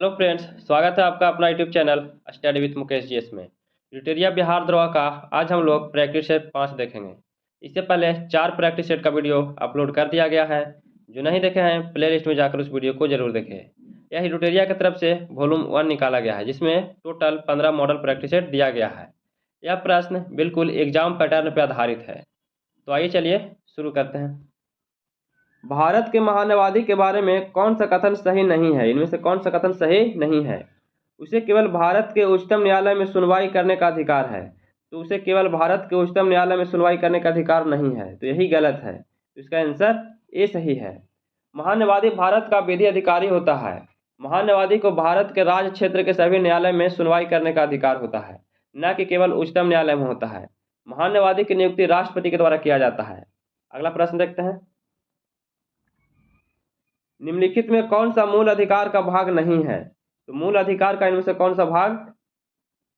Hello friends, स्वागत है आपका अपना YouTube channel study with Mukesh GS में। यूटेरिया बिहार द्रोह का आज हम लोग प्रैक्टिस सेट 5 देखेंगे। इससे पहले 4 प्रैक्टिस सेट का वीडियो अपलोड कर दिया गया है। जो नहीं देखे हैं प्ले लिस्ट में जाकर उस वीडियो को जरूर देखें। यह यूटेरिया की तरफ से वॉल्यूम 1 निकाला गया है, जिसमें टोटल 15 मॉडल प्रैक्टिस सेट दिया गया है। यह प्रश्न बिल्कुल एग्जाम पैटर्न पर आधारित है। तो आइए चलिए शुरू करते हैं। भारत के महानवादी के बारे में कौन सा कथन सही नहीं है? इनमें से कौन सा कथन सही नहीं है? उसे केवल भारत के उच्चतम न्यायालय में सुनवाई करने का अधिकार है। तो उसे केवल भारत के उच्चतम न्यायालय में सुनवाई करने का अधिकार नहीं है, तो यही गलत है। तो इसका आंसर ए सही है। महान्यायवादी भारत का विधि अधिकारी होता है। महान्यायवादी को भारत के राज्य क्षेत्र के सभी न्यायालय में सुनवाई करने का अधिकार होता है, न कि केवल उच्चतम न्यायालय में होता है। महान्यायवादी की नियुक्ति राष्ट्रपति के द्वारा किया जाता है। अगला प्रश्न देखते हैं। निम्नलिखित में कौन सा मूल अधिकार का भाग नहीं है? तो मूल अधिकार का इनमें से कौन सा भाग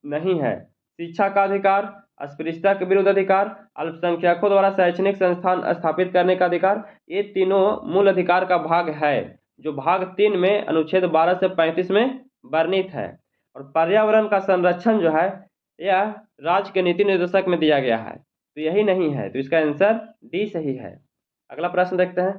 नहीं है? शिक्षा का अधिकार, अस्पृश्यता के विरुद्ध अधिकार, अल्पसंख्यकों द्वारा शैक्षणिक संस्थान स्थापित करने का अधिकार, ये तीनों मूल अधिकार का भाग है, जो भाग 3 में अनुच्छेद 12 से 35 में वर्णित है। और पर्यावरण का संरक्षण जो है यह राज्य के नीति निर्देशक में दिया गया है, तो यही नहीं है। तो इसका आंसर डी सही है। अगला प्रश्न देखते हैं।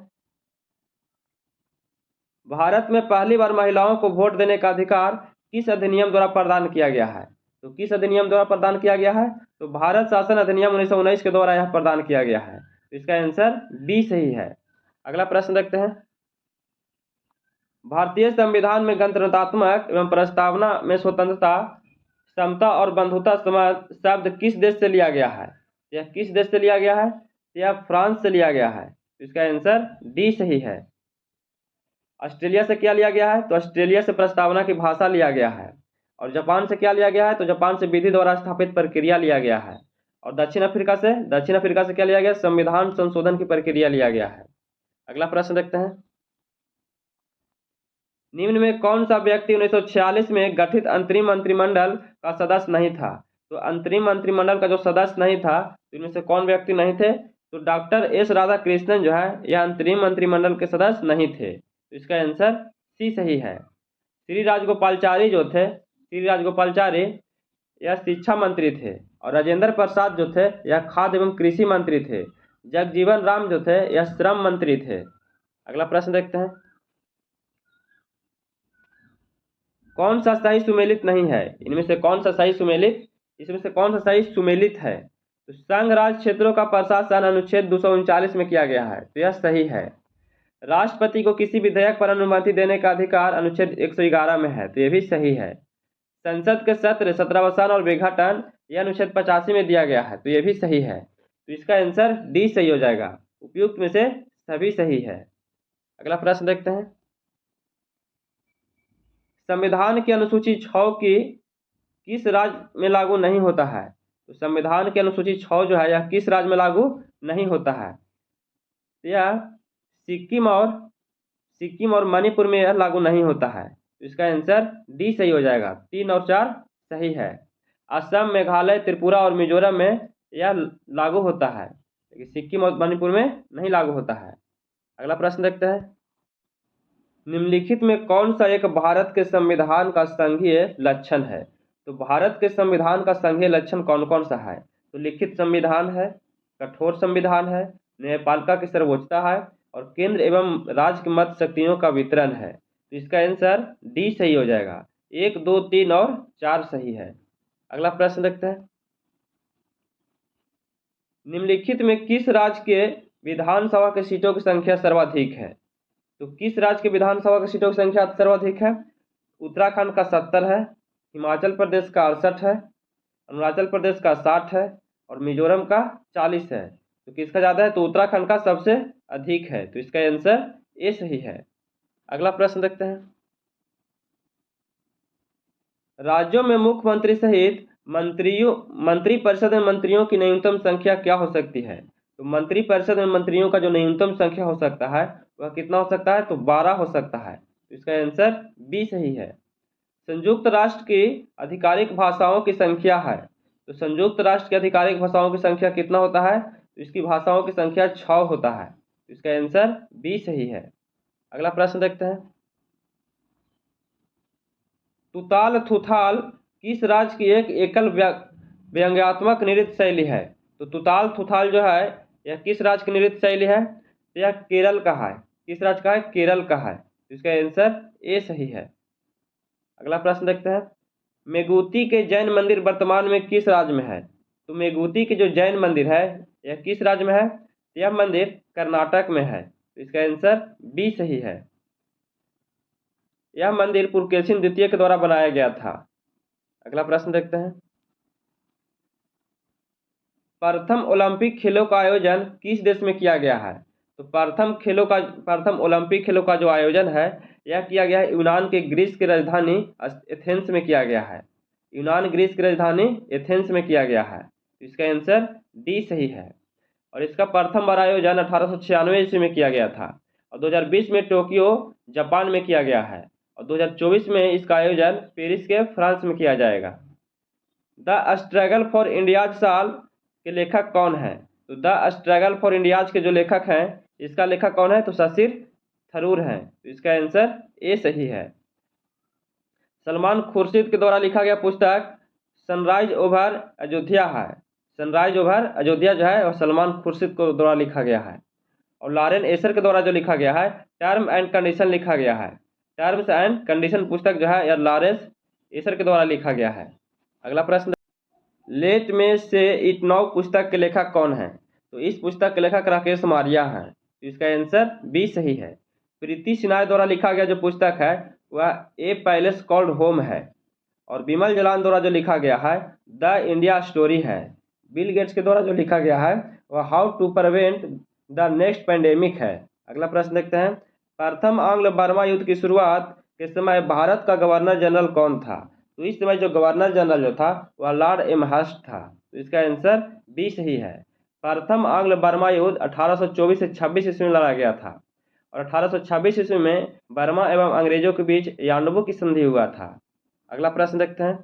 भारत में पहली बार महिलाओं को वोट देने का अधिकार किस अधिनियम द्वारा प्रदान किया गया है? तो किस अधिनियम द्वारा प्रदान किया गया है? तो भारत शासन अधिनियम 1919 के द्वारा यह प्रदान किया गया है। तो इसका आंसर डी सही है। अगला प्रश्न देखते हैं। भारतीय संविधान में गणतंत्रात्मक एवं प्रस्तावना में स्वतंत्रता, समता और बंधुता शब्द किस देश से लिया गया है? यह किस देश से लिया गया है? यह फ्रांस से लिया गया है। तो इसका आंसर डी सही है। ऑस्ट्रेलिया से क्या लिया गया है? तो ऑस्ट्रेलिया से प्रस्तावना की भाषा लिया गया है। और जापान से क्या लिया गया है? तो जापान से विधि द्वारा स्थापित प्रक्रिया लिया गया है। और दक्षिण अफ्रीका से क्या लिया गया? संविधान संशोधन की प्रक्रिया लिया गया है। अगला प्रश्न देखते हैं। निम्न में कौन सा व्यक्ति 1946 में गठित अंतरिम मंत्रिमंडल का सदस्य नहीं था? तो अंतरिम मंत्रिमंडल का जो सदस्य नहीं था, तो इनमें से कौन व्यक्ति नहीं थे? तो डॉक्टर एस राधाकृष्णन जो है यह अंतरिम मंत्रिमंडल के सदस्य नहीं थे। तो इसका आंसर सी सही है। श्री राजगोपालचारी जो थे, श्री राजगोपालचारी यह शिक्षा मंत्री थे। और राजेंद्र प्रसाद जो थे यह खाद्य एवं कृषि मंत्री थे। जगजीवन राम जो थे यह श्रम मंत्री थे। अगला प्रश्न देखते हैं। कौन सा सही सुमेलित नहीं है? इनमें से कौन सा सही सुमेलित इसमें से कौन सा सही सुमेलित है? तो संघ राज्य क्षेत्रों का प्रशासन अनुच्छेद 239 में किया गया है, तो यह सही है। राष्ट्रपति को किसी विधेयक पर अनुमति देने का अधिकार अनुच्छेद 111 में है, तो यह भी सही है। संसद के सत्र, सत्रावसान और विघटन यह अनुच्छेद 85 में दिया गया है, तो यह भी सही है। तो इसका आंसर डी सही हो जाएगा। उपयुक्त में से सभी सही है। अगला प्रश्न देखते हैं। संविधान की अनुसूची 6 की किस राज्य में लागू नहीं होता है? तो संविधान की अनुसूची 6 जो है यह किस राज्य में लागू नहीं होता है? यह सिक्किम और मणिपुर में यह लागू नहीं होता है। तो इसका आंसर डी सही हो जाएगा। 3 और 4 सही है। असम, मेघालय, त्रिपुरा और मिजोरम में यह लागू होता है, लेकिन सिक्किम और मणिपुर में नहीं लागू होता है। अगला प्रश्न देखते हैं। निम्नलिखित में कौन सा एक भारत के संविधान का संघीय लक्षण है? तो भारत के संविधान का संघीय लक्षण कौन कौन सा है? तो लिखित संविधान है, कठोर संविधान है, न्यायपालिका की सर्वोच्चता है, और केंद्र एवं राज्य की मत शक्तियों का वितरण है। तो इसका आंसर डी सही हो जाएगा। 1, 2, 3 और 4 सही है। अगला प्रश्न देखते हैं। निम्नलिखित में किस राज्य के विधानसभा की सीटों की संख्या सर्वाधिक है? तो किस राज्य की विधानसभा की सीटों की संख्या सर्वाधिक है? उत्तराखंड का 70 है, हिमाचल प्रदेश का 68 है, अरुणाचल प्रदेश का 60 है, और मिजोरम का 40 है। तो किसका ज़्यादा है? तो उत्तराखंड का सबसे अधिक है। तो इसका आंसर ए सही है। अगला प्रश्न देखते हैं। राज्यों में मुख्यमंत्री सहित मंत्रिपरिषद में मंत्रियों की न्यूनतम संख्या क्या हो सकती है? तो मंत्रिपरिषद में मंत्रियों का जो न्यूनतम संख्या हो सकता है वह कितना हो सकता है? तो 12 हो सकता है। तो इसका आंसर बी सही है। संयुक्त राष्ट्र की आधिकारिक भाषाओं की संख्या है। तो संयुक्त राष्ट्र की आधिकारिक भाषाओं की संख्या कितना होता है? तो इसकी भाषाओं की संख्या 6 होता है। तो इसका आंसर बी सही है। अगला प्रश्न देखते हैं। तुताल थुथाल किस राज्य की एक एकल व्यंग्यात्मक नृत्य शैली है? तो तुताल थुथाल जो है यह किस राज्य की नृत्य शैली है? तो यह केरल का है। किस राज्य का है? केरल का है। तो इसका आंसर ए सही है। अगला प्रश्न देखते हैं, मेगुती के जैन मंदिर वर्तमान में किस राज्य में है? तो मेगुती के जो जैन मंदिर है यह किस राज्य में है? यह मंदिर कर्नाटक में है। तो इसका आंसर बी सही है। यह मंदिर पुलकेशिन द्वितीय के द्वारा बनाया गया था। अगला प्रश्न देखते हैं, प्रथम ओलंपिक खेलों का आयोजन किस देश में किया गया है? तो प्रथम ओलंपिक खेलों का जो आयोजन है यह किया गया है यूनान के ग्रीस की राजधानी एथेंस में किया गया है। यूनान ग्रीस की राजधानी एथेंस में किया गया है। इसका आंसर डी सही है। और इसका प्रथम बार आयोजन 1896 ईस्वी में किया गया था और 2020 में टोक्यो जापान में किया गया है और 2024 में इसका आयोजन पेरिस के फ्रांस में किया जाएगा। द स्ट्रगल फॉर इंडियाज साल के लेखक कौन है? तो द स्ट्रगल फॉर इंडियाज के जो लेखक हैं इसका लेखक कौन है? तो शशिर थरूर हैं। तो इसका आंसर ए सही है। सलमान खुर्शीद के द्वारा लिखा गया पुस्तक सनराइज ओवर अयोध्या है। सनराइज ओवर अयोध्या जो है वह सलमान खुर्शीद के द्वारा लिखा गया है। और लॉरेन एसर के द्वारा जो लिखा गया है टर्म एंड कंडीशन लिखा गया है। टर्म्स एंड कंडीशन पुस्तक जो है यह लॉरेंस एसर के द्वारा लिखा गया है। अगला प्रश्न, लेट में से इट नाउ पुस्तक के लेखक कौन है? तो इस पुस्तक के लेखक राकेश मारिया हैं। तो इसका आंसर बी सही है। प्रीति सिन्हा द्वारा लिखा गया जो पुस्तक है वह ए पैलेस कॉल्ड होम है। और बिमल जलान द्वारा जो लिखा गया है द इंडिया स्टोरी है। बिल गेट्स के द्वारा जो लिखा गया है वह how to prevent the next pandemic है। अगला प्रश्न देखते हैं, प्रथम आंग्ल बर्मा युद्ध की शुरुआत के समय भारत का गवर्नर जनरल कौन था? तो इस समय जो गवर्नर जनरल जो था वह लॉर्ड एमहर्स्ट था। तो इसका आंसर बी सही है। प्रथम आंग्ल बर्मा युद्ध 1824 से 26 ईस्वी में लड़ा गया था और 1826 ईस्वी में बर्मा एवं अंग्रेजों के बीच यांडबू की संधि हुआ था। अगला प्रश्न देखते हैं,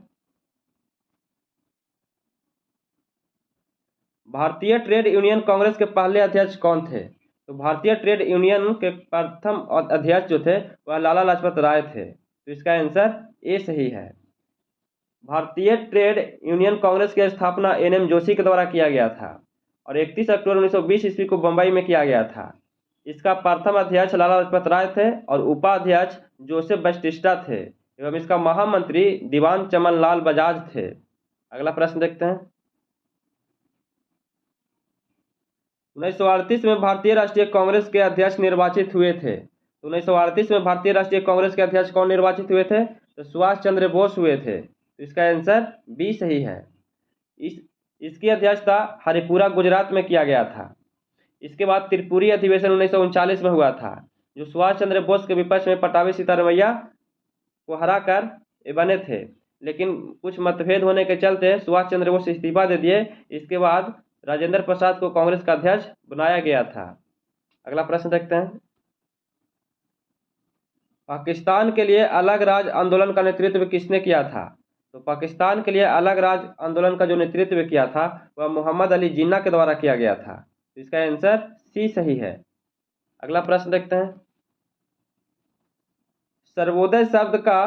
भारतीय ट्रेड यूनियन कांग्रेस के पहले अध्यक्ष कौन थे? तो भारतीय ट्रेड यूनियन के प्रथम अध्यक्ष जो थे वह लाला लाजपत राय थे। तो इसका आंसर ए सही है। भारतीय ट्रेड यूनियन कांग्रेस की स्थापना एन.एम. जोशी के द्वारा किया गया था और 31 अक्टूबर 1920 ईस्वी को बंबई में किया गया था। इसका प्रथम अध्यक्ष लाला लाजपत राय थे और उपाध्यक्ष जोसेफ बटिस्टा थे एवं इसका महामंत्री दीवान चमन लाल बजाज थे। अगला प्रश्न देखते हैं, 1938 में भारतीय राष्ट्रीय कांग्रेस के अध्यक्ष निर्वाचित हुए थे। तो 1938 में भारतीय राष्ट्रीय कांग्रेस के अध्यक्ष कौन निर्वाचित हुए थे? तो सुभाष चंद्र बोस हुए थे। तो इसका आंसर बी सही है। इसकी अध्यक्षता हरिपुरा गुजरात में किया गया था। इसके बाद त्रिपुरी अधिवेशन 1939 में हुआ था जो सुभाष चंद्र बोस के विपक्ष में पटाभी सीतारमैया को हराकर बने थे, लेकिन कुछ मतभेद होने के चलते सुभाष चंद्र बोस इस्तीफा दे दिए। इसके बाद राजेंद्र प्रसाद को कांग्रेस का अध्यक्ष बनाया गया था। अगला प्रश्न देखते हैं, पाकिस्तान के लिए अलग राज्य आंदोलन का नेतृत्व किसने किया था? तो पाकिस्तान के लिए अलग राज्य आंदोलन का जो नेतृत्व किया था वह मोहम्मद अली जिन्ना के द्वारा किया गया था। इसका आंसर सी सही है। अगला प्रश्न देखते हैं, सर्वोदय शब्द का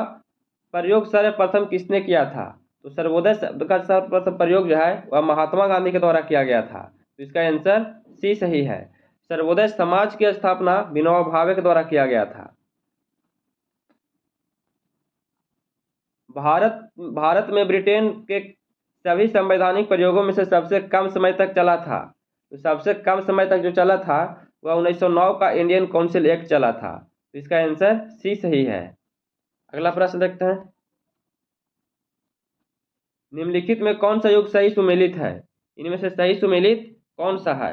प्रयोग सर्वप्रथम किसने किया था? तो सर्वोदय शब्द का सर्वप्रथम प्रयोग जो है वह महात्मा गांधी के द्वारा किया गया था। तो इसका आंसर सी सही है। सर्वोदय समाज की स्थापना विनोबा भावे के द्वारा किया गया था। भारत में ब्रिटेन के सभी संवैधानिक प्रयोगों में से सबसे कम समय तक चला था। तो सबसे कम समय तक जो चला था वह 1909 का इंडियन काउंसिल एक्ट चला था। तो इसका आंसर सी सही है। अगला प्रश्न देखते हैं, निम्नलिखित में कौन सा युग सही सुमेलित है? इनमें से सही सुमेलित कौन सा है?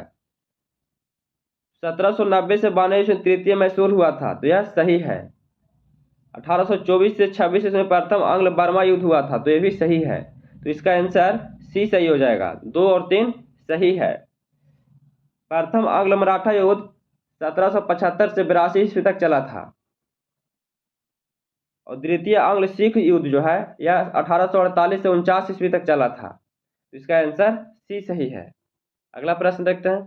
1790 से 92 ईस्वी तृतीय मैसूर हुआ था। तो यह सही है। 1824 से 26 ईस्वी में प्रथम आंग्ल बर्मा युद्ध हुआ था। तो यह भी सही है। तो इसका आंसर सी सही हो जाएगा। 2 और 3 सही है। प्रथम आंग्ल मराठा युद्ध 1775 से 82 ईस्वी तक चला था और द्वितीय आंग्ल सिख युद्ध जो है यह 1848 से 49 ईस्वी तक चला था। तो इसका आंसर सी सही है। अगला प्रश्न देखते हैं,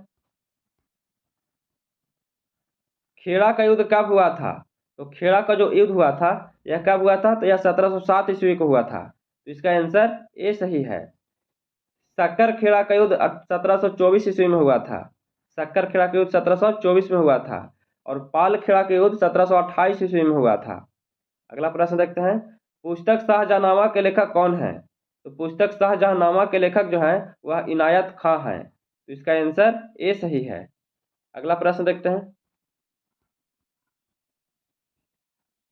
खेड़ा का युद्ध कब हुआ था? तो खेड़ा का जो युद्ध हुआ था यह कब हुआ था? तो यह 1707 ईस्वी को हुआ था। तो इसका आंसर ए सही है। सक्करखेड़ा का युद्ध 1724 ईस्वी में हुआ था। सक्करखेड़ा का युद्ध 1724 में हुआ था और पालखेड़ा का युद्ध 1728 ईस्वी में हुआ था। अगला प्रश्न देखते हैं, पुस्तक शाहजहांनामा के लेखक कौन है? तो पुस्तक शाहजहांनामा के लेखक जो है वह इनायत खां है। तो इसका आंसर ए सही है। अगला प्रश्न देखते हैं,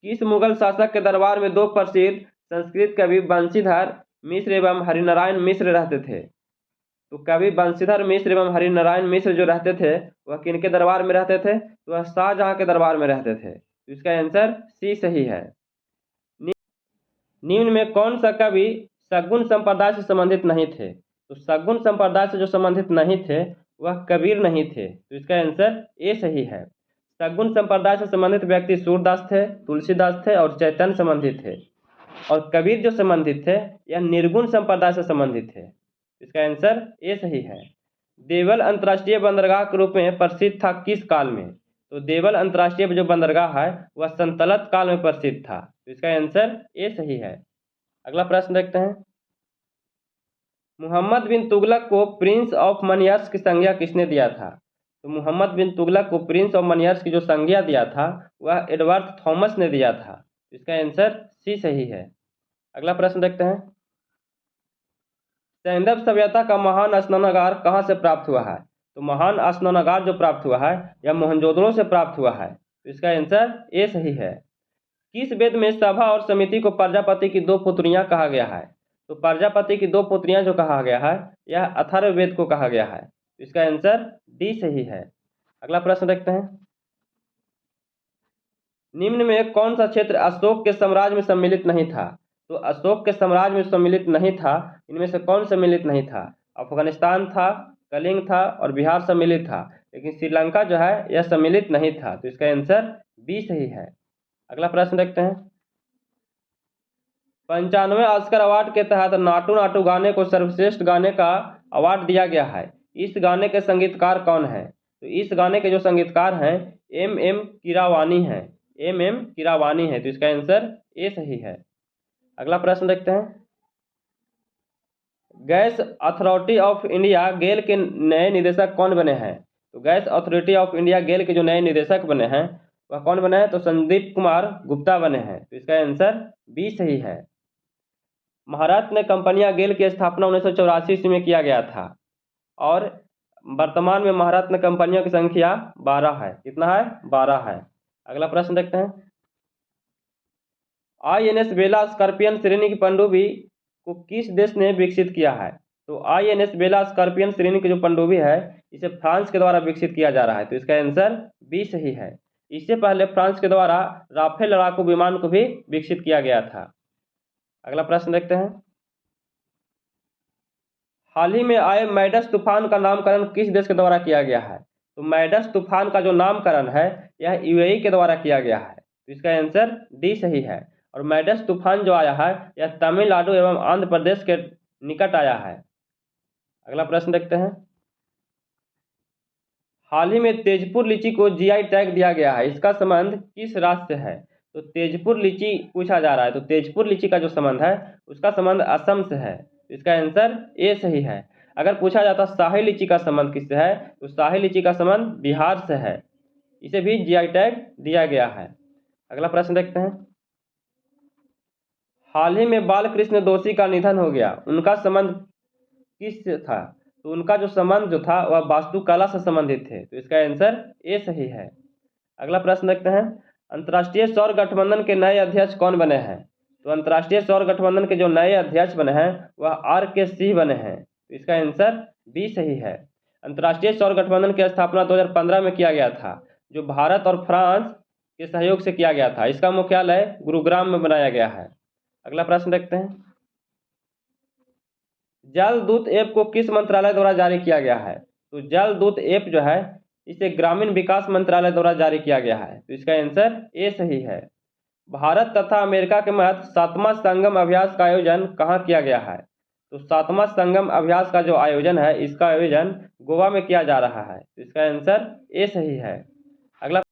किस मुगल शासक के दरबार में दो प्रसिद्ध संस्कृत कवि बंशीधर मिश्र एवं हरिनारायण मिश्र रहते थे? तो कवि बंशीधर मिश्र एवं हरिनारायण मिश्र जो रहते थे वह किनके दरबार में रहते थे? तो वह शाहजहां के दरबार में रहते थे। तो इसका आंसर सी सही है। निम्न में कौन सा कवि सगुन संप्रदाय से संबंधित नहीं थे? तो सगुन संप्रदाय से जो संबंधित नहीं थे वह कबीर नहीं थे। तो इसका आंसर ए सही है। सगुन संप्रदाय से संबंधित व्यक्ति सूरदास थे, तुलसीदास थे और चैतन्य संबंधित थे। और कबीर जो संबंधित थे यह निर्गुण संप्रदाय से संबंधित थे। इसका आंसर ए सही है। देवल अंतर्राष्ट्रीय बंदरगाह के रूप में प्रसिद्ध था किस काल में? तो देवल अंतर्राष्ट्रीय जो बंदरगाह है वह संतलत काल में प्रसिद्ध था। तो इसका आंसर ए सही है। अगला प्रश्न देखते हैं, मोहम्मद बिन तुगलक को प्रिंस ऑफ मनियर्स की संज्ञा किसने दिया था? तो मोहम्मद बिन तुगलक को प्रिंस ऑफ मनियर्स की जो संज्ञा दिया था वह एडवर्ड थॉमस ने दिया था। इसका आंसर सी सही है। अगला प्रश्न देखते हैं, सैंदव सभ्यता का महान स्नानागार कहाँ से प्राप्त हुआ है? तो महान स्नानागार जो प्राप्त हुआ है यह मोहनजोदड़ो से प्राप्त हुआ है। तो इसका आंसर ए सही है। किस वेद में सभा और समिति को प्रजापति की दो पुत्रियां कहा गया है? तो प्रजापति की दो पुत्रियां जो कहा गया है यह अथर्ववेद को कहा गया है। तो इसका आंसर डी सही है। अगला प्रश्न देखते हैं, निम्न में कौन सा क्षेत्र अशोक के साम्राज्य में सम्मिलित नहीं था? तो अशोक के साम्राज्य में सम्मिलित नहीं था, इनमें से कौन सम्मिलित नहीं था? अफगानिस्तान था, कलिंग था और बिहार सम्मिलित था, लेकिन श्रीलंका जो है यह सम्मिलित नहीं था। तो इसका आंसर बी सही है। अगला प्रश्न देखते हैं, 95वें ऑस्कर अवार्ड के तहत नाटू नाटू गाने को सर्वश्रेष्ठ गाने का अवार्ड दिया गया है। इस गाने के संगीतकार कौन है? तो इस गाने के जो संगीतकार हैं एम कीरावानी हैं। एम कीरावानी है। तो इसका आंसर ए सही है। अगला प्रश्न देखते हैं, गैस अथॉरिटी ऑफ इंडिया गेल के नए निदेशक कौन बने हैं? तो गैस अथॉरिटी ऑफ इंडिया गेल के जो नए निदेशक बने हैं वह कौन बने हैं? तो संदीप कुमार गुप्ता बने हैं। तो इसका आंसर बी सही है। महारत्न कंपनियां गेल की स्थापना 1984 ईस्वी में किया गया था और वर्तमान में महारत्न कंपनियों की संख्या 12 है। कितना है? 12 है। अगला प्रश्न देखते हैं, INS बेला स्कॉर्पियन श्रेणी की पनडुब्बी को किस देश ने विकसित किया है? तो INS बेला स्कॉर्पियन श्रेणी की जो पनडुब्बी है इसे फ्रांस के द्वारा विकसित किया जा रहा है। तो इसका आंसर बी सही है। इससे पहले फ्रांस के द्वारा राफेल लड़ाकू विमान को भी विकसित किया गया था। अगला प्रश्न देखते हैं, हाल ही में आए मैडस तूफान का नामकरण किस देश के द्वारा किया गया है? तो मैडस तूफान का जो नामकरण है यह UAE के द्वारा किया गया है। तो इसका आंसर डी सही है। और मैडस तूफान जो आया है यह तमिलनाडु एवं आंध्र प्रदेश के निकट आया है। अगला प्रश्न देखते हैं, हाल ही में तेजपुर लीची को GI टैग दिया गया है, इसका संबंध किस राज्य से है? तो तेजपुर लीची पूछा जा रहा है, तो तेजपुर लीची का जो संबंध है उसका संबंध असम से है। इसका आंसर ए सही है। अगर पूछा जाता शाही लीची का संबंध किससे है तो शाही लीची का संबंध बिहार से है, इसे भी GI टैग दिया गया है। अगला प्रश्न देखते हैं, हाल ही में बालकृष्ण दोषी का निधन हो गया, उनका संबंध किससे था? तो उनका जो संबंध जो था वह वास्तुकला से संबंधित थे। तो इसका आंसर ए सही है। अगला प्रश्न देखते हैं, अंतर्राष्ट्रीय सौर गठबंधन के नए अध्यक्ष कौन बने हैं? तो अंतर्राष्ट्रीय सौर गठबंधन के जो नए अध्यक्ष बने हैं वह RK सिंह बने हैं। तो इसका आंसर बी सही है। अंतर्राष्ट्रीय सौर गठबंधन की स्थापना 2015 में किया गया था, जो भारत और फ्रांस के सहयोग से किया गया था। इसका मुख्यालय गुरुग्राम में बनाया गया है। अगला प्रश्न देखते हैं, जल दूत ऐप को किस मंत्रालय द्वारा जारी किया गया है? तो जल दूत ऐप जो है इसे ग्रामीण विकास मंत्रालय द्वारा जारी किया गया है। तो इसका आंसर ए सही है। भारत तथा अमेरिका के मध्य 7वां संगम अभ्यास का आयोजन कहाँ किया गया है? तो 7वां संगम अभ्यास का जो आयोजन है इसका आयोजन गोवा में किया जा रहा है। तो इसका आंसर ए सही है। अगला,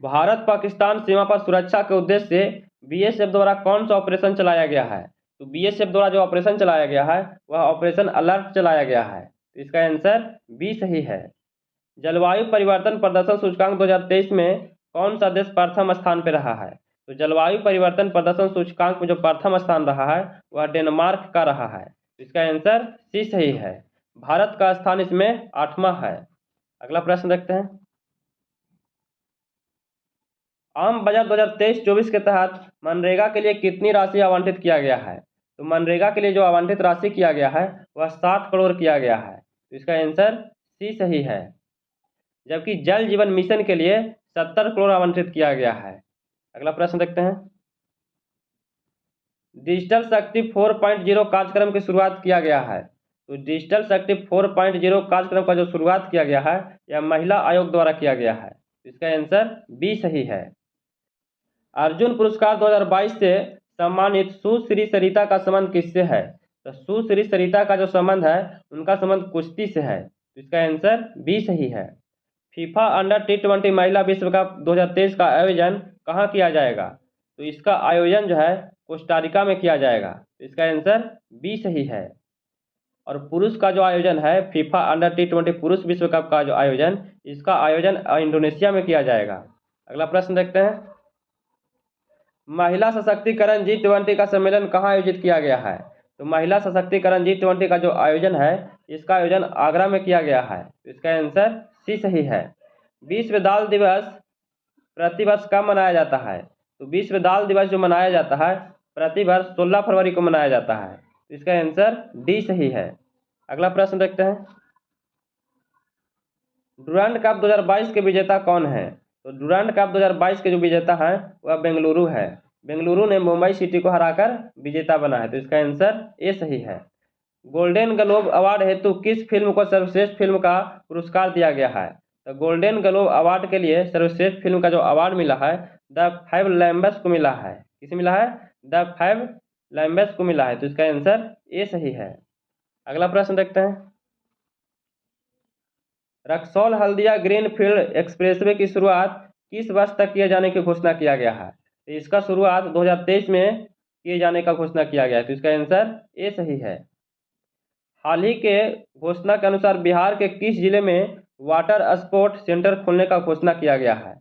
भारत पाकिस्तान सीमा पर सुरक्षा के उद्देश्य से बीएसएफ द्वारा कौन सा ऑपरेशन चलाया गया है? तो बीएसएफ द्वारा जो ऑपरेशन चलाया गया है वह ऑपरेशन अलर्ट चलाया गया है। तो इसका आंसर बी सही है। जलवायु परिवर्तन प्रदर्शन सूचकांक 2023 में कौन सा देश प्रथम स्थान पर रहा है? तो जलवायु परिवर्तन प्रदर्शन सूचकांक में जो प्रथम स्थान रहा है वह डेनमार्क का रहा है। तो इसका आंसर सी सही है। भारत का स्थान इसमें 8वां है। अगला प्रश्न देखते हैं। आम बजट 2023-24 के तहत मनरेगा के लिए कितनी राशि आवंटित किया गया है? तो मनरेगा के लिए जो आवंटित राशि किया गया है वह 60 करोड़ किया गया है। तो इसका आंसर सी सही है। जबकि जल जीवन मिशन के लिए 70 करोड़ आवंटित किया गया है। अगला प्रश्न देखते हैं। डिजिटल शक्ति 4.0 कार्यक्रम की शुरुआत किया गया है। तो डिजिटल शक्ति 4.0 कार्यक्रम का जो शुरुआत किया गया है यह महिला आयोग द्वारा किया गया है। इसका आंसर बी सही है। अर्जुन पुरस्कार 2022 से सम्मानित सुश्री सरिता का संबंध किससे है? तो सुश्री सरिता का जो संबंध है उनका संबंध कुश्ती से है। तो इसका आंसर बी सही है। फीफा अंडर T20 महिला विश्व कप 2023 का आयोजन कहाँ किया जाएगा? तो इसका आयोजन जो है कोस्टारिका में किया जाएगा। तो इसका आंसर बी सही है। और पुरुष का जो आयोजन है फीफा अंडर T20 पुरुष विश्व कप का जो आयोजन, इसका आयोजन इंडोनेशिया में किया जाएगा। अगला प्रश्न देखते हैं। महिला सशक्तिकरण G20 का सम्मेलन कहाँ आयोजित किया गया है? तो महिला सशक्तिकरण G20 का जो आयोजन है इसका आयोजन आगरा में किया गया है। तो इसका आंसर सी सही है। विश्व दाल दिवस प्रतिवर्ष कब मनाया जाता है? तो विश्व दाल दिवस जो मनाया जाता है प्रतिवर्ष 16 फरवरी को मनाया जाता है। तो इसका आंसर डी सही है। अगला प्रश्न देखते हैं। डुरंड कप 2022 के विजेता कौन है? तो डुरंड कप 2022 के जो विजेता हैं वह बेंगलुरु है। बेंगलुरु ने मुंबई सिटी को हराकर विजेता बना है। तो इसका आंसर ए सही है। गोल्डन ग्लोब अवार्ड हेतु किस फिल्म को सर्वश्रेष्ठ फिल्म का पुरस्कार दिया गया है? तो गोल्डन ग्लोब अवार्ड के लिए सर्वश्रेष्ठ फिल्म का जो अवार्ड मिला है द फाइव लैम्बर्स को मिला है। किसे मिला है? द फाइव लैम्बर्स को मिला है। तो इसका आंसर ए सही है। अगला प्रश्न देखते हैं। रक्सौल हल्दिया ग्रीनफील्ड एक्सप्रेसवे की शुरुआत किस वर्ष तक किए जाने की घोषणा किया गया है? तो इसका शुरुआत 2023 में किए जाने का घोषणा किया गया है। तो इसका आंसर ए सही है। हाल ही के घोषणा के अनुसार बिहार के किस जिले में वाटर स्पोर्ट सेंटर खोलने का घोषणा किया गया है?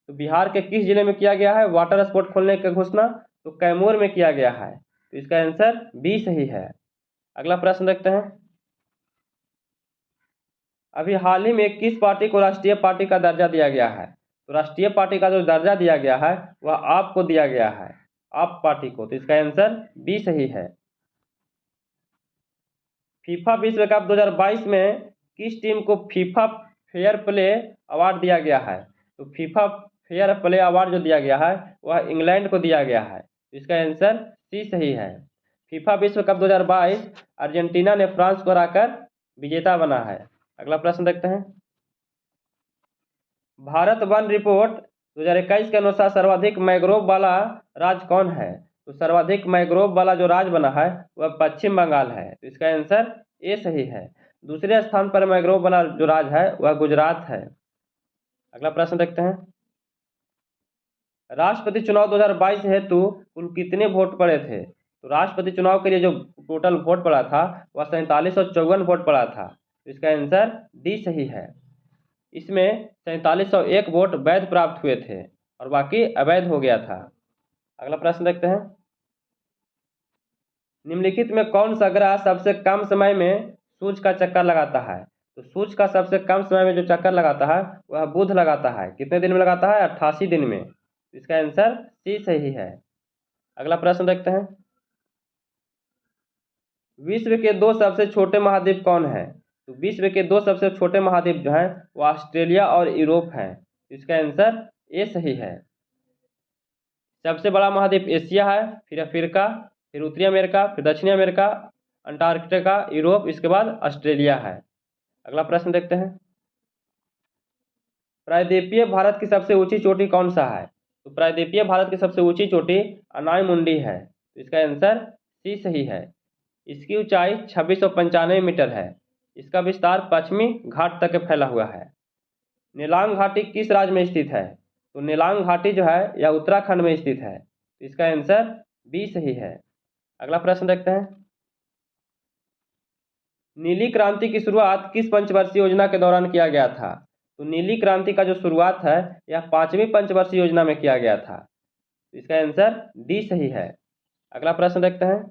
तो बिहार के किस जिले में किया गया है वाटर स्पोर्ट खोलने का घोषणा? तो कैमूर में किया गया है। तो इसका आंसर बी सही है। अगला प्रश्न देखते हैं। अभी हाल ही में किस पार्टी को राष्ट्रीय पार्टी का दर्जा दिया गया है? तो राष्ट्रीय पार्टी का जो दर्जा दिया गया है वह आपको दिया गया है, आप पार्टी को। तो इसका आंसर बी सही है। फीफा विश्व कप 2022 में किस टीम को फीफा फेयर प्ले अवार्ड दिया गया है? तो फीफा फेयर प्ले अवार्ड जो दिया गया है वह इंग्लैंड को दिया गया है। इसका आंसर सी सही है। फीफा विश्व कप 2022 अर्जेंटीना ने फ्रांस को हराकर विजेता बना है। अगला प्रश्न देखते हैं। भारत वन रिपोर्ट 2021 के अनुसार सर्वाधिक मैंग्रोव वाला राज्य कौन है? तो सर्वाधिक मैंग्रोव वाला जो राज्य बना है वह पश्चिम बंगाल है। तो इसका आंसर ए सही है। दूसरे स्थान पर मैंग्रोव वाला जो राज्य है वह गुजरात है। अगला प्रश्न देखते हैं। राष्ट्रपति चुनाव 2022 हेतु कुल कितने वोट पड़े थे? तो राष्ट्रपति चुनाव के लिए जो टोटल वोट पड़ा था वह 4754 वोट पड़ा था। तो इसका आंसर डी सही है। इसमें 4701 वोट वैध प्राप्त हुए थे और बाकी अवैध हो गया था। अगला प्रश्न देखते हैं। निम्नलिखित में कौन सा ग्रह सबसे कम समय में सूर्य का चक्कर लगाता है? तो सूर्य का सबसे कम समय में जो चक्कर लगाता है वह बुध लगाता है। कितने दिन में लगाता है? 88 दिन में। इसका आंसर सी सही है। अगला प्रश्न देखते हैं। विश्व के दो सबसे छोटे महाद्वीप कौन है? तो विश्व के दो सबसे छोटे महाद्वीप जो हैं वो ऑस्ट्रेलिया और यूरोप हैं। इसका आंसर ए सही है। सबसे बड़ा महाद्वीप एशिया है, फिर अफ्रीका, फिर उत्तरी अमेरिका, फिर दक्षिणी अमेरिका, अंटार्कटिका, यूरोप, इसके बाद ऑस्ट्रेलिया है। अगला प्रश्न देखते हैं। प्रायद्वीपीय भारत की सबसे ऊंची चोटी कौन सा है? तो प्रायद्वीपीय भारत की सबसे ऊंची चोटी अनायमुंडी है। तो इसका आंसर सी सही है। इसकी ऊंचाई 2695 मीटर है। इसका विस्तार पश्चिमी घाट तक फैला हुआ है। नेलांग घाटी किस राज्य में स्थित है? तो नेलांग घाटी जो है यह उत्तराखंड में स्थित है, तो इसका आंसर बी सही है। अगला प्रश्न देखते हैं, नीली क्रांति की शुरुआत किस पंचवर्षीय योजना के दौरान किया गया था? तो नीली क्रांति का जो शुरुआत है यह 5वीं पंचवर्षीय योजना में किया गया था, तो इसका आंसर डी सही है। अगला प्रश्न देखते हैं,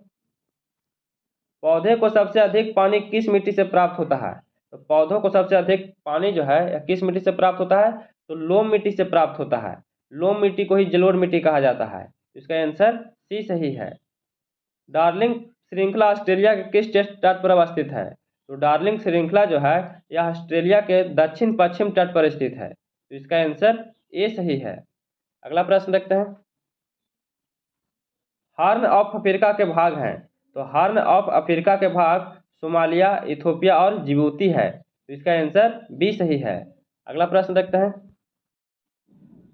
पौधे को सबसे अधिक पानी किस मिट्टी से प्राप्त होता है? तो पौधों को सबसे अधिक पानी जो है यह किस मिट्टी से प्राप्त होता है? तो लोम मिट्टी से प्राप्त होता है। लोम मिट्टी को ही जलोढ़ मिट्टी कहा जाता है, इसका आंसर सी सही है। डार्लिंग श्रृंखला ऑस्ट्रेलिया के किस तट पर अवस्थित है? तो डार्लिंग श्रृंखला जो है यह ऑस्ट्रेलिया के दक्षिण पश्चिम तट पर स्थित है, तो इसका आंसर ए सही है। अगला प्रश्न देखते हैं, हॉर्न ऑफ अफ्रीका के भाग हैं, तो हॉर्न ऑफ अफ्रीका के भाग सोमालिया, इथोपिया और जिबूती है, तो इसका आंसर बी सही है। अगला प्रश्न देखते हैं,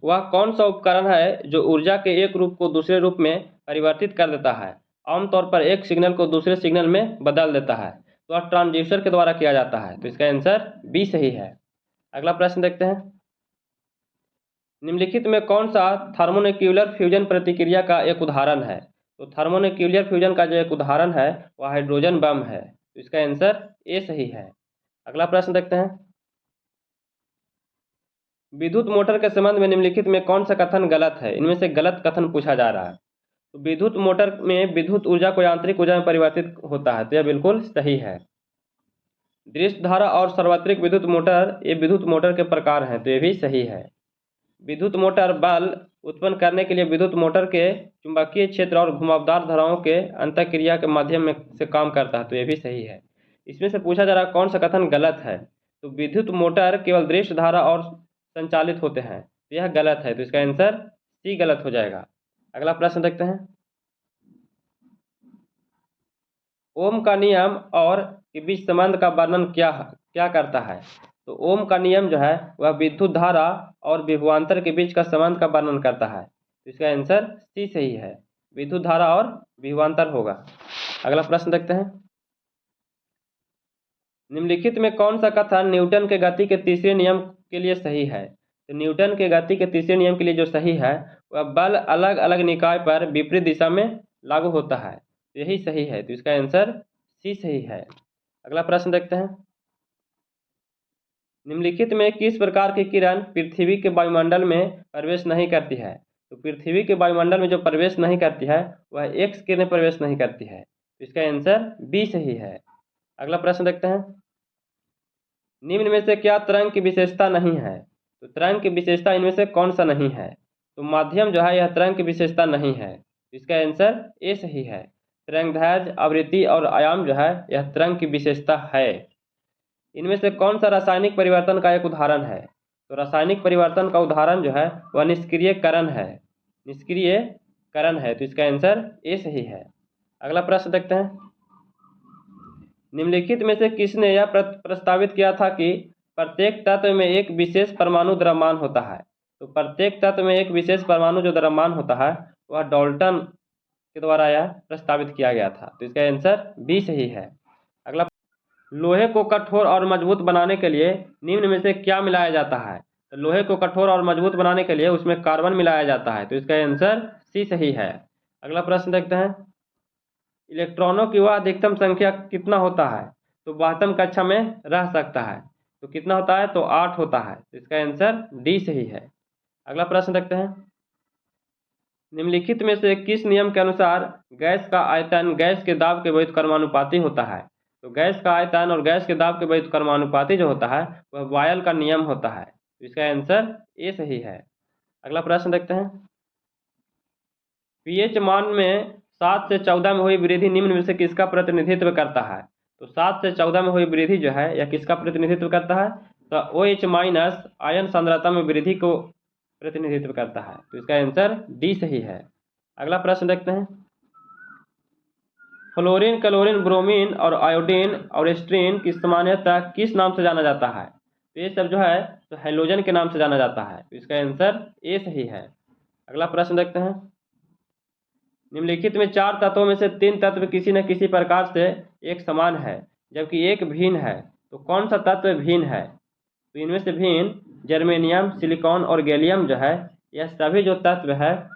वह कौन सा उपकरण है जो ऊर्जा के एक रूप को दूसरे रूप में परिवर्तित कर देता है? आमतौर पर एक सिग्नल को दूसरे सिग्नल में बदल देता है, तो वह ट्रांसड्यूसर के द्वारा किया जाता है, तो इसका आंसर बी सही है। अगला प्रश्न देखते हैं, निम्नलिखित में कौन सा थर्मोन्यूक्लियर फ्यूजन प्रतिक्रिया का एक उदाहरण है? तो थर्मोन्यूक्लियर फ्यूजन का जो एक उदाहरण है वह हाइड्रोजन बम है, तो इसका आंसर ए सही है। अगला प्रश्न देखते हैं, विद्युत मोटर के संबंध में निम्नलिखित में कौन सा कथन गलत है? इनमें से गलत कथन पूछा जा रहा है। तो विद्युत मोटर में विद्युत ऊर्जा को यांत्रिक ऊर्जा में परिवर्तित होता है, तो यह बिल्कुल सही है। दृश्य धारा और सार्वत्रिक विद्युत मोटर ये विद्युत मोटर के प्रकार हैं, तो ये भी सही है। विद्युत मोटर बल उत्पन्न करने के लिए विद्युत मोटर के चुंबकीय क्षेत्र और घुमावदार धाराओं के अंतःक्रिया के माध्यम में से काम करता है, तो ये भी सही है। इसमें से पूछा जा रहा है कौन सा कथन गलत है? तो विद्युत मोटर केवल दृश्य धारा और संचालित होते हैं, तो यह गलत है, तो इसका आंसर सी गलत हो जाएगा। अगला प्रश्न देखते हैं, ओम का नियम और के बीच संबंध का वर्णन क्या करता है? तो ओम का नियम जो है वह विद्युत धारा और विभवांतर के बीच का संबंध का वर्णन करता है, तो इसका आंसर सी सही है, विद्युत धारा और विभवांतर होगा। अगला प्रश्न देखते हैं, निम्नलिखित में कौन सा कथन न्यूटन के गति के तीसरे नियम के लिए सही है? तो न्यूटन के गति के तीसरे नियम के लिए जो सही है वह बल अलग अलग निकाय पर विपरीत दिशा में लागू होता है, तो यही सही है, तो इसका आंसर सी सही है। अगला प्रश्न देखते हैं, निम्नलिखित में किस प्रकार की किरण पृथ्वी के वायुमंडल में प्रवेश नहीं करती है? तो पृथ्वी के वायुमंडल में जो प्रवेश नहीं करती है वह एक्स किरणें प्रवेश नहीं करती है, तो इसका आंसर बी सही है। अगला प्रश्न देखते हैं, निम्न में से क्या तरंग की विशेषता नहीं है? तो तरंग की विशेषता इनमें से कौन सा नहीं है? तो माध्यम जो है यह तरंग की विशेषता नहीं है, तो इसका आंसर ए सही है। तरंगदैर्घ्य, आवृत्ति और आयाम जो है यह तरंग की विशेषता है। इनमें से कौन सा रासायनिक परिवर्तन का एक उदाहरण है? तो रासायनिक परिवर्तन का उदाहरण जो है वह निष्क्रियकरण है, निष्क्रियकरण है, तो इसका आंसर ए सही है। अगला प्रश्न देखते हैं, निम्नलिखित में से किसने यह प्रस्तावित किया था कि प्रत्येक तत्व में एक विशेष परमाणु द्रव्यमान होता है? तो प्रत्येक तत्व में एक विशेष परमाणु जो द्रव्यमान होता है वह डाल्टन के द्वारा यह प्रस्तावित किया गया था, तो इसका आंसर बी सही है। अगला, लोहे को कठोर और मजबूत बनाने के लिए निम्न में से क्या मिलाया जाता है? तो लोहे को कठोर और मजबूत बनाने के लिए उसमें कार्बन मिलाया जाता है, तो इसका आंसर सी सही है। अगला प्रश्न देखते हैं, इलेक्ट्रॉनों की वह अधिकतम संख्या कितना होता है? तो 12वीं कक्षा में रह सकता है, तो कितना होता है? तो 8 होता है, तो इसका आंसर डी सही है। अगला प्रश्न देखते हैं, निम्नलिखित में से किस नियम के अनुसार गैस का आयतन गैस के दाब के व्युत्क्रमानुपाती होता है? तो गैस का आयतन और गैस के दाब के व्युत्क्रमानुपाती जो होता है वह बॉयल का नियम होता है, तो इसका आंसर ए सही है। अगला प्रश्न देखते हैं, पीएच मान में 7 से 14 में हुई वृद्धि निम्न में से किसका प्रतिनिधित्व करता है? तो 7 से 14 में हुई वृद्धि जो है यह किसका प्रतिनिधित्व करता है? तो OH माइनस आयन सांद्रता में वृद्धि को प्रतिनिधित्व करता है, तो इसका आंसर डी सही है। अगला प्रश्न देखते हैं, फ्लोरीन, क्लोरीन, ब्रोमीन और आयोडीन और स्ट्रीन की सामान्यतः किस नाम से जाना जाता है? तो ये सब जो है तो हैलोजन के नाम से जाना जाता है, तो इसका आंसर ए सही है। अगला प्रश्न देखते हैं, निम्नलिखित में 4 तत्वों में से 3 तत्व किसी न किसी प्रकार से एक समान है जबकि एक भिन्न है, तो कौन सा तत्व भिन्न है? तो इनमें से भिन्न जर्मेनियम, सिलिकॉन और गैलियम जो है यह सभी जो तत्व है,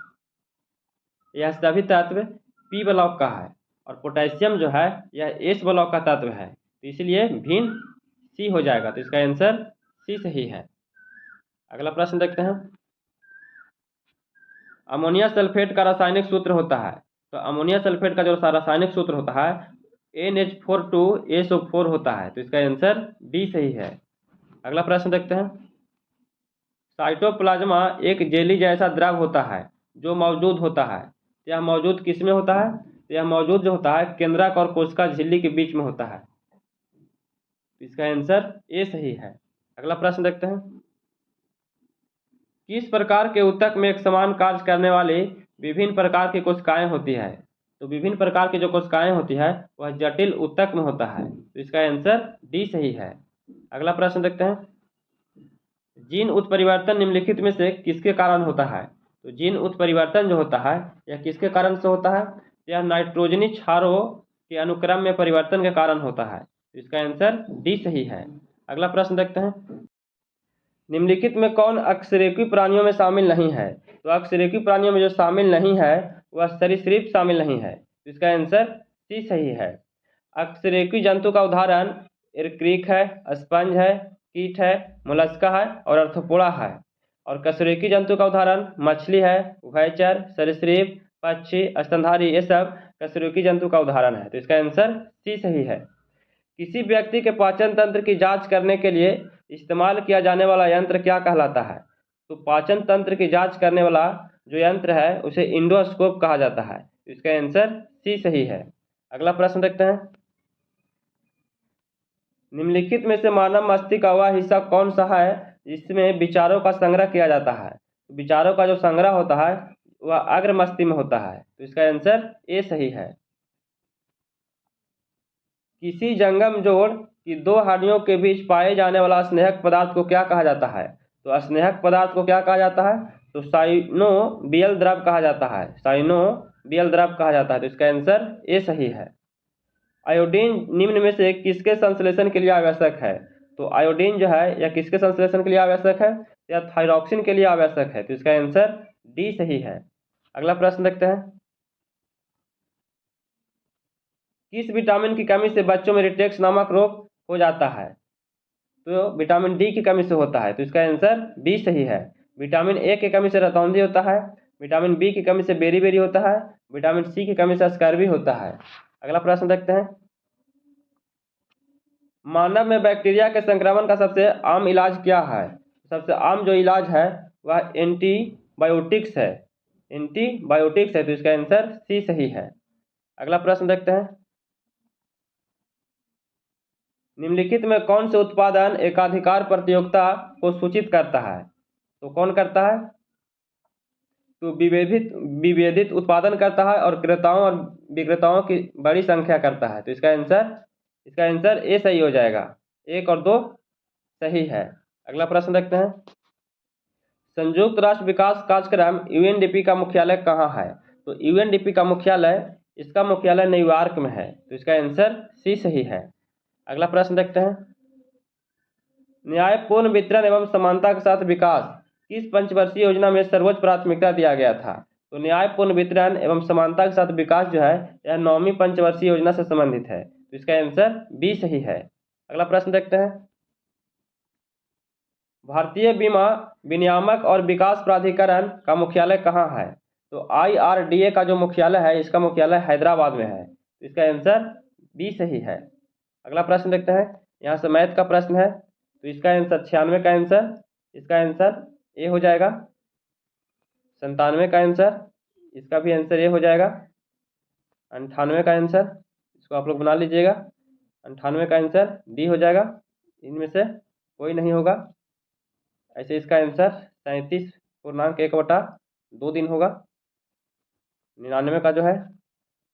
यह सभी तत्व P ब्लॉक का है और पोटेशियम जो है यह S ब्लॉक का तत्व है, तो इसलिए भिन्न C हो जाएगा। तो इसका आंसर C सही है। अगला प्रश्न देखते हैं। अमोनिया सल्फेट का रासायनिक सूत्र होता है, तो अमोनिया सल्फेट का जो रासायनिक सूत्र होता है NH4 होता है, तो इसका आंसर B सही है। अगला प्रश्न देखते हैं। साइटोप्लाज्मा एक जेली जैसा द्रव होता है जो मौजूद होता है, यह मौजूद किस में होता है? यह मौजूद जो होता है केंद्रक और कोशिका झिल्ली के बीच में होता है, तो इसका आंसर ए सही है। अगला प्रश्न देखते हैं। किस प्रकार के ऊतक में एक समान कार्य करने वाली विभिन्न प्रकार की कोशिकाएं होती है? तो विभिन्न प्रकार की जो कोशिकाएं होती है वह जटिल ऊतक में होता है, तो इसका आंसर डी सही है। अगला प्रश्न देखते हैं। जीन उत्परिवर्तन निम्नलिखित में से किसके कारण होता है? तो जीन उत्परिवर्तन जो होता है यह किसके कारण से होता है? यह नाइट्रोजनी क्षारों के अनुक्रम में परिवर्तन के कारण होता है, तो इसका आंसर डी सही है। अगला प्रश्न देखते हैं। निम्नलिखित में कौन अकशेरुकी प्राणियों में शामिल नहीं है? तो अकशेरुकी प्राणियों में जो शामिल नहीं है वह सरीसृप शामिल नहीं है, तो इसका आंसर सी सही है। अकशेरुकी जंतु का उदाहरण एरक्रीक है, स्पंज है, कीट है, मोलस्का है और अर्थोपोडा है। और कशेरुकी जंतु का उदाहरण मछली है, उभयचर, सरीसृप, पक्षी, स्तनधारी, ये सब कशेरुकी जंतु का उदाहरण है, तो इसका आंसर सी सही है। किसी व्यक्ति के पाचन तंत्र की जांच करने के लिए इस्तेमाल किया जाने वाला यंत्र क्या कहलाता है? तो पाचन तंत्र की जांच करने वाला जो यंत्र है उसे इंडोस्कोप कहा जाता है, तो इसका आंसर सी सही है। अगला प्रश्न देखते हैं। निम्नलिखित में से मानव मस्तिष्क का वह हिस्सा कौन सा है जिसमें विचारों का संग्रह किया जाता है? तो विचारों का जो संग्रह होता है वह अग्र मस्तिष्क में होता है, तो इसका आंसर ए सही है। किसी जंगम जोड़ की दो हड्डियों के बीच पाए जाने वाला स्नेहक पदार्थ को क्या कहा जाता है? तो स्नेहक पदार्थ को क्या कहा जाता है? तो साइनोवियल द्रव कहा जाता है, साइनोवियल द्रव कहा जाता है, तो इसका आंसर ए सही है। आयोडीन निम्न में से किसके संश्लेषण के लिए आवश्यक है? तो आयोडीन जो है यह किसके संश्लेषण के लिए आवश्यक है? यह थायरॉक्सिन के लिए आवश्यक है, तो इसका आंसर डी सही है। अगला प्रश्न देखते हैं। किस विटामिन की कमी से बच्चों में रिटेक्स नामक रोग हो जाता है? तो विटामिन डी की कमी से होता है, तो इसका आंसर बी सही है। विटामिन ए की कमी से रतौंधी होता है, विटामिन बी की कमी से बेरी होता है, विटामिन सी की कमी से स्कर्वी होता है। अगला प्रश्न देखते हैं। मानव में बैक्टीरिया के संक्रमण का सबसे आम इलाज क्या है? सबसे आम जो इलाज है वह एंटीबायोटिक्स है, एंटीबायोटिक्स है, तो इसका आंसर सी सही है। अगला प्रश्न देखते हैं। निम्नलिखित में कौन से उत्पादन एकाधिकार प्रतियोगिता को सूचित करता है? तो कौन करता है? तो विभेदित उत्पादन करता है और क्रेताओं और विक्रेताओं की बड़ी संख्या करता है, तो इसका आंसर ए सही हो जाएगा। 1 और 2 सही है। अगला प्रश्न देखते हैं। संयुक्त राष्ट्र विकास कार्यक्रम यूएनडीपी का मुख्यालय कहाँ है? तो यूएनडीपी का मुख्यालय इसका मुख्यालय न्यूयॉर्क में है, तो इसका आंसर सी सही है। अगला प्रश्न देखते हैं। न्यायपूर्ण वितरण एवं समानता के साथ विकास किस पंचवर्षीय योजना में सर्वोच्च प्राथमिकता दिया गया था? तो न्यायपूर्ण वितरण एवं समानता के साथ विकास जो है यह 9वीं पंचवर्षीय योजना से संबंधित है, तो इसका आंसर बी सही है। अगला प्रश्न देखते हैं। भारतीय बीमा विनियामक और विकास प्राधिकरण का मुख्यालय कहाँ है? तो IRDA का जो मुख्यालय है इसका मुख्यालय हैदराबाद में है, तो इसका आंसर बी सही है। अगला प्रश्न देखते हैं। यहाँ से मैथ का प्रश्न है, तो इसका आंसर 96 का आंसर, इसका आंसर ए हो जाएगा। 97 का आंसर, इसका भी आंसर ए हो जाएगा। 98 का आंसर, इसको आप लोग बना लीजिएगा। 98 का आंसर डी हो जाएगा, इनमें से कोई नहीं होगा। ऐसे इसका आंसर 37.1/2 दिन होगा। 99 का जो है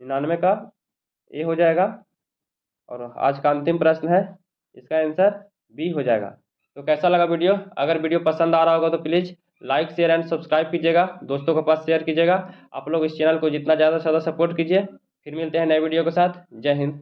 99 का ए हो जाएगा। और आज का अंतिम प्रश्न है, इसका आंसर बी हो जाएगा। तो कैसा लगा वीडियो? अगर वीडियो पसंद आ रहा होगा तो please like share and subscribe कीजिएगा, दोस्तों के पास शेयर कीजिएगा। आप लोग इस चैनल को जितना ज़्यादा से ज़्यादा सपोर्ट कीजिए। फिर मिलते हैं नए वीडियो के साथ। जय हिंद।